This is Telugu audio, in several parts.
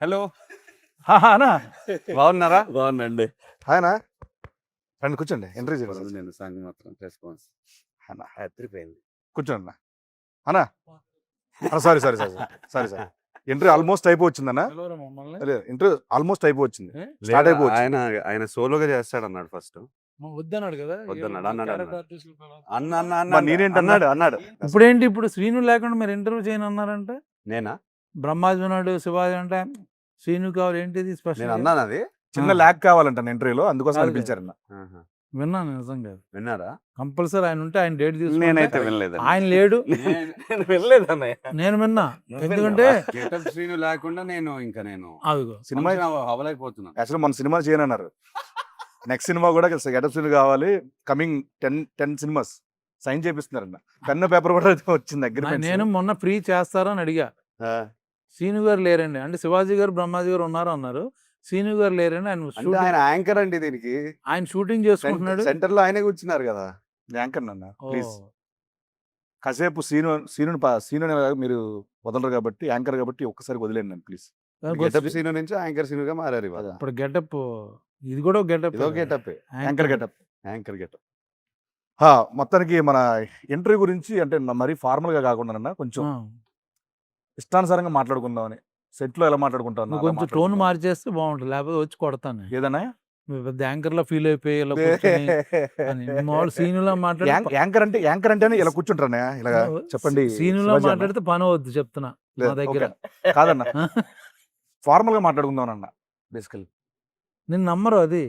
హలో అనా బాగున్నారా? బాగుందండి. హాయనా రండి కూర్చోండి ఎంట్రీ చేయండి నేను సాంగ్ మాత్రం రెస్పాన్స్ అన్న హ్యాపీపోయింది. కూర్చోండి అన్నా sorry sorry sorry sorry sir entry almost అయిపోవచ్చిందన్నా ఎంట్రీ ఆల్మోస్ట్ అయిపోవచ్చింది స్టార్ట్ అయిపోవచ్చు ఆయన సోలోగా చేస్తాడు అన్నాడు ఫస్ట్. వద్దన్నాడు కదా వద్దన్నాడు, అన్నాడు, క్యారెక్టర్ అన్నాడు. ఆర్టిస్టులు కదా. అన్న అన్న మరి అన్నాడు, నేనేంటి అన్నాడు అన్నాడు. ఇప్పుడేంటి ఇప్పుడు శ్రీను లేకుండా మీరు ఇంటర్వ్యూ చేయను అన్నారంటే నేనా? బ్రహ్మాజీ ఉన్నాడు శివాజీ అంటే శ్రీను కావాలి ఏంటిది నేను స్పెషల్ అన్నాను అది. చిన్న ల్యాక్ కావాలంట ఎంట్రీలో అందుకోసం కాదు. పిలిచారన్న ఆహా. విన్నాను నిజంగా విన్నారా? కంపల్సరీ ఆయన ఉంటే ఆయన డేట్ తీసుకుంటే నేనైతే వినలేదు. ఆయన లేడు నేను వినలేదు అన్నయ్య. నేను విన్నా ఎందుకంటే గెటప్ శ్రీను లేకుండా నేను అదిగో సినిమా అవలేకపోతున్నాను. యాక్చువల్లీ మన సినిమా చేయనన్నారు నెక్స్ట్ సినిమా కూడా గెటప్ సీన్ కావాలి కమింగ్ 10 సినిమాస్ సైన్ చేపిస్తున్నారన్న పెన్ పేపర్ కూడా వచ్చింది దగ్గర నేను మొన్న ఫ్రీ చేస్తారని అడిగా శ్రీను గారు లేరండి అంటే శివాజీ గారు బ్రహ్మాజీ గారు ఉన్నారు అన్నారు శ్రీను గారు లేరండి ఆయన అంటే ఆయన యాంకర్ అండి దీనికి. ఆయన షూటింగ్ చేసుకుంటున్నాడు సెంటర్ లో ఆయనే కూర్చున్నారు కదా. యాంకర్ అన్న ఓ, ప్లీజ్ కాసేపు సీను మీరు వదలరు కాబట్టి యాంకర్ కాబట్టి ఒక్కసారి వదిలేండి నన్ను ప్లీజ్ గెటప్ సీను నుంచి యాంకర్ సీనుగా మారారు ఇవాళ. ఇప్పుడు గెటప్ ఇది కూడా గెటప్ ఇదో getup, anchor getup anchor getup. మొత్తానికి మన ఎంట్రీ గురించి అంటే మరీ ఫార్మల్ గా కాకుండా కొంచెం ఇష్టానుసారంగా మాట్లాడుకుందామని సెట్ లో ఎలా మాట్లాడుకుంటాను నువ్వు కొంచెం టోన్ మార్చేస్తే బాగుంటుంది లేకపోతే వచ్చి కొడతాను ఏదన్నా నువ్వు పెద్ద యాంకర్ లో ఫీల్ అయిపోయి ఇలా కూర్చొని అని. మామూలు సీనులా మాట్లాడి యాంకర్ అంటేనే ఇలా కూర్చుంటారా ఇలా చెప్పండి సీనులా శివాజీ అన్న. మాట్లాడితే పని అవద్దు చెప్తున్నా లేదు, నా దగ్గర ఓకే. కాదన్న ఫార్మల్ గా మాట్లాడుకుందాం అన్న బేసికల్ నిన్ను నమ్మరు అది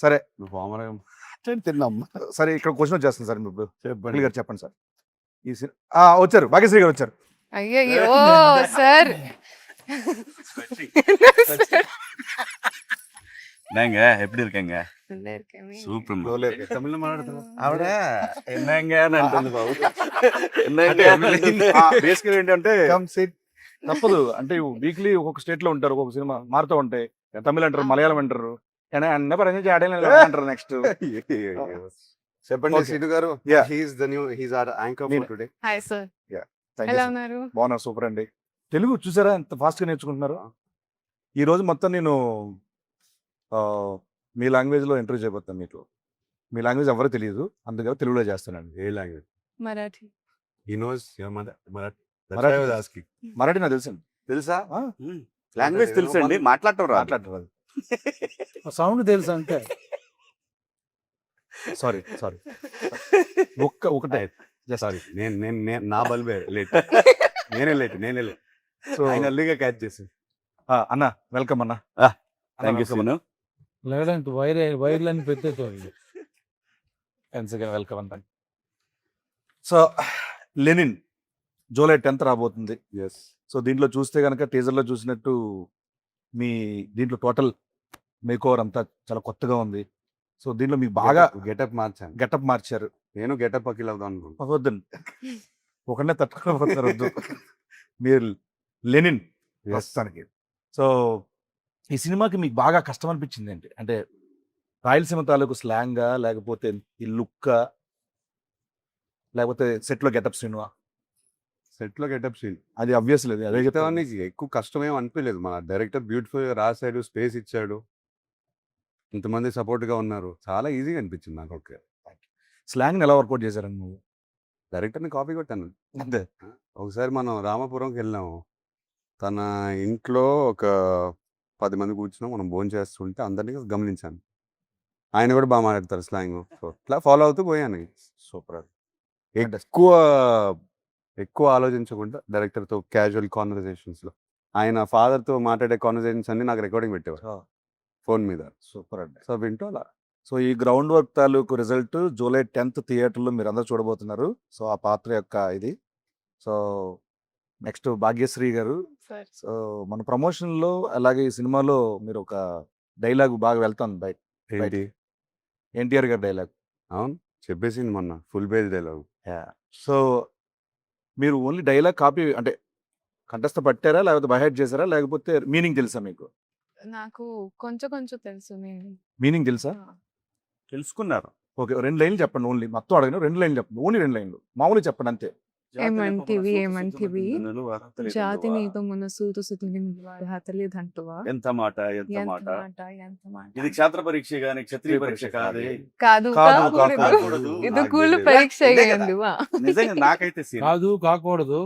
సరే నువ్వు మామూలుగా తిన్నామ్మా. సరే ఇక్కడ క్వశ్చన్ వచ్చేస్తుంది సార్ మీకు చెప్పండి. గారు చెప్పండి సార్ వచ్చారు భాగ్యశ్రీ గారు వచ్చారు అయ్యయ్యో సార్ என்னங்க எப்படி இருக்கீங்க? சூப்பர். తమిళ మాట్లాడుతున్నా ఆవిడ என்னங்க అంటుంది బాబు. బేసికల్ ఏంటంటే తప్పదు అంటే వీక్లీ ఒక్కొక్క స్టేట్ లో ఉంటారు ఒక్కొక్క సినిమా మారుతూ ఉంటాయి తమిళ అంటారు మలయాళం అంటారు అన్న పని అంటారు నెక్స్ట్ చెప్పండి Okay. సీను గారు. Yeah. He's our anchor for today. Hi sir ఎలా ఉన్నారు బాగున్నా సూపర్ అండి తెలుగు చూసారా ఎంత ఫాస్ట్ గా నేర్చుకుంటున్నారు ఈ రోజు మొత్తం నేను మీ లాంగ్వేజ్ లో ఇంటర్వ్యూ చేయబోతాను మీకు మీ లాంగ్వేజ్ ఎవరో తెలియదు అందుకని తెలుగులో చేస్తానండి ఏ language? Marathi he knows your mother Marathi. Marathi. Asking. Marathi నాకు తెలుసండి తెలుసా? లాంగ్వేజ్ తెలుసండి, మాట్లాడటం రాదు. మాట్లాడతారు సౌండ్ తెలుసు అంతే సారీ ఒకటే సారీ నేను నా బల్బే లేట్. నేనే లేట్. సో ఆయన అల్లిగా క్యాచ్ చేసి. అన్న వెల్కమ్ అన్న థ్యాంక్ యూ సీను. లేదంటే వైర్లని పెట్టేది వెల్కమ్ అన్న సో లెనిన్ జూలై 10th రాబోతుంది ఎస్. సో దీంట్లో చూస్తే కనుక టీజర్లో చూసినట్టు మీ దీంట్లో టోటల్ మేకోవర్ అంతా చాలా కొత్తగా ఉంది సో దీంట్లో మీకు బాగా గెటప్ మార్చాను. గెటప్ మార్చారు నేను గెటప్ అఖిల్ అవుదాం అనుకుంటున్నాను. వద్దండి ఒకనే తట్టుకోకపోతారు వద్దు మీరు లెనిన్ ప్రస్తుతానికి సో ఈ సినిమాకి మీకు బాగా కష్టం అనిపించింది ఏంటి అంటే రాయలసీమ తాలూకు స్లాంగా లేకపోతే ఈ లుక్ లేకపోతే సెట్లో గెటప్ సినిమా సెట్ లో గెటప్ సీన్ అది అబ్వియస్ లేదు అదే చెప్తాను ఎక్కువ కష్టమేం అనిపించలేదు. మన డైరెక్టర్ బ్యూటిఫుల్ గా రాశాడు, స్పేస్ ఇచ్చాడు, ఇంతమంది సపోర్ట్ గా ఉన్నారు. చాలా ఈజీగా అనిపించింది నాకు. ఓకే, స్లాంగ్ ఎలా వర్కౌట్ చేశారండి నువ్వు డైరెక్టర్ ని కాపీ కొట్టాను. అంతే ఒకసారి మనం రామాపురంకి వెళ్ళాము. తన ఇంట్లో ఒక 10 మంది కూర్చున్నాం, మనం భోజనం చేస్తుంటే అందరినీ గమనించాను. ఆయన కూడా బాగా మాట్లాడతారు స్లాంగ్. సో ఇట్లా ఫాలో అవుతూ పోయాను. సూపర్ ఎక్కువ ఆలోచించకుండా డైరెక్టర్తో క్యాజువల్ కాన్వర్జేషన్స్లో ఆయన ఫాదర్తో మాట్లాడే కాన్వర్జేషన్స్ అన్ని నాకు రికార్డింగ్ పెట్టేవారు ఫోన్ మీద. సూపర్ అండి సో వింటూ అలా. సో ఈ గ్రౌండ్ వర్క్ తాలూకు రిజల్ట్ జూలై 10th థియేటర్లో మీరు అందరూ చూడబోతున్నారు. సో ఆ పాత్ర యొక్క ఇది సో నెక్స్ట్ భాగ్యశ్రీ గారు. సార్ సో మన ప్రమోషన్లో అలాగే ఈ సినిమాలో మీరు ఒక డైలాగ్ బాగా వెళ్తాను బయట ఏంటి? ఎన్టీఆర్ గారి డైలాగ్. అవును, చెప్పేసింది మొన్న ఫుల్ పేజ్ డైలాగ్. సో మీరు ఓన్లీ డైలాగ్ కాపీ అంటే కంఠస్థ పట్టారా లేకపోతే బైహెడ్ చేశారా లేకపోతే మీనింగ్ తెలుసా మీకు? నాకు కొంచెం కొంచెం తెలుసు నేను మీనింగ్ తెలుసా? తెలుసుకున్నారు. ఓకే 2 లైన్లు చెప్పండి ఓన్లీ మొత్తం అడగను 2 లైన్లు చెప్పండి ఓన్లీ 2 లైన్లు మామూలుగా చెప్పండి అంతే ఏమంటివి ఏమంటివి జాతి నీతో మన సూతు సుతుని హతలేదంటువా ఎంత మాట ఎంత ఎంత మాట మాట ఎంత మాట ఇది క్షేత్ర పరీక్ష గాని క్షత్రియ పరీక్ష కాదే కాదు కాదు, కాకూడదు. కాకూడదు. ఇది నాకు కూలు తెలీదు. పరీక్ష ఇదే కదా. అయ్యండి నిజంగా నాకైతే సీన్ కాదు కాకూడదు